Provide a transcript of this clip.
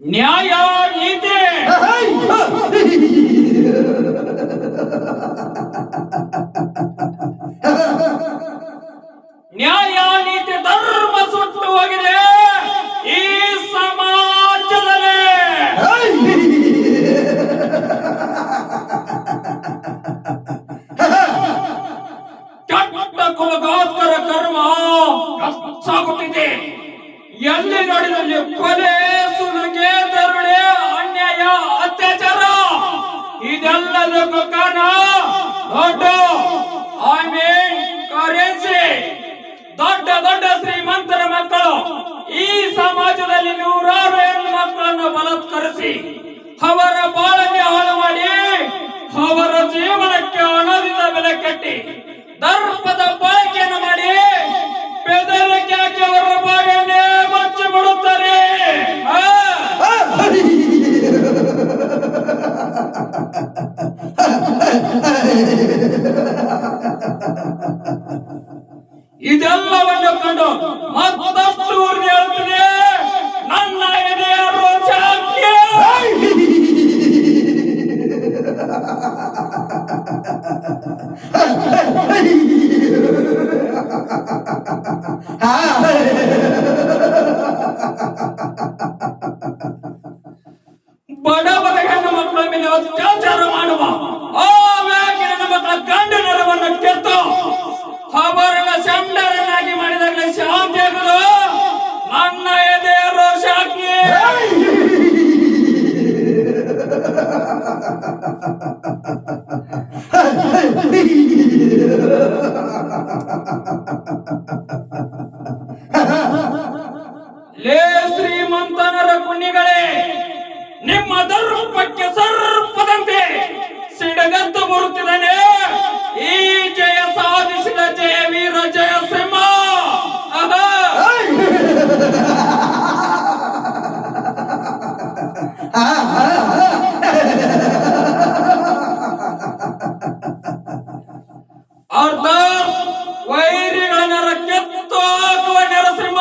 ನ್ಯಾಯ ನೀತಿ ನ್ಯಾಯ ನೀತಿ ಧರ್ಮ ಸುಟ್ಟು ಹೋಗಿದೆ ಈ ಸಮಾಜದಲ್ಲಿ. ಕೆಟ್ಟ ಕುಲಗಾತ್ಕರ ಕರ್ಮ ಹೆಚ್ಚಾಗುತ್ತಿದೆ. ಎಲ್ಲಿ ನೋಡಿದಲ್ಲಿ ಕೊಲೆ, ಸುಲಿಗೆ, ದರೋಡೆ, ಅನ್ಯಾಯ, ಅತ್ಯಾಚಾರ ಇದೆಲ್ಲದಕ್ಕೂ ಕಾರಣ ದೊಡ್ಡ ಕರೆನ್ಸಿ. ದೊಡ್ಡ ದೊಡ್ಡ ಶ್ರೀಮಂತರ ಮಕ್ಕಳು ಈ ಸಮಾಜದಲ್ಲಿ ನೂರಾರು ಹೆಣ್ಣು ಮಕ್ಕಳನ್ನು ಬಲಾತ್ಕರಿಸಿ ಅವರ ಬಾಳನ್ನೇ ಹಾಳು ಮಾಡಿ ಅವರ ಜೀವನಕ್ಕೆ ಹಣದಿಂದ ಬೆಲೆ ಕಟ್ಟಿ ದರ್ಪದ ಬಳಕೆಯನ್ನು ಮಾಡಿ ಬೆದರಿಕೆ ಹಾಕಿ ಅವರ ಬಾಯನ್ನೇ ಮುಚ್ಚಿ ಬಿಡುತ್ತಾರೆ. ಇದೆಲ್ಲವನ್ನು ಕಂಡು ಮತ್ತಷ್ಟು ಊರಿಗೆ ಹೇಳ್ತೀನಿ, ನನ್ನ ಎದೆಯ ರೋಷ ಬಡವರ ಹೆಣ್ಣು ಮಕ್ಕಳ ಮೇಲೆ ಅತ್ಯಾಚಾರ ಮಾಡುವ ಆ ವ್ಯಾಕಿ ನನ್ನ ಮಕ್ಕಳ ಗಂಡ ನರವನ್ನು ಕೆತ್ತು ಅವರನ್ನ ಸಂಡರನ್ನಾಗಿ ಮಾಡಿದಾಗಲೇ ಶಾಂತಿ ಆಗುದು. ನನ್ನ ಎದೆಯ ರೋಷಾಗ್ನಿ ಲೇ ಶ್ರೀಮಂತನರ ಕುಣ್ಣಿಗಳೇ, ನಿಮ್ಮ ದರ್ಪಕ್ಕೆ ಸರ್ಪದಂತೆ ಸಿಡಗತ್ತು ಬರುತ್ತಿದ್ದಾನೆ ಈ ಜಯ ಸಾಧಿಸಿದ ಜಯ ವೀರ ಜಯ ಸಿಂಹ. ಅರ್ಧ ವೈರಿಗಳನ್ನ ಕೆತ್ತು ಹಾಕುವ ನರಸಿಂಹ.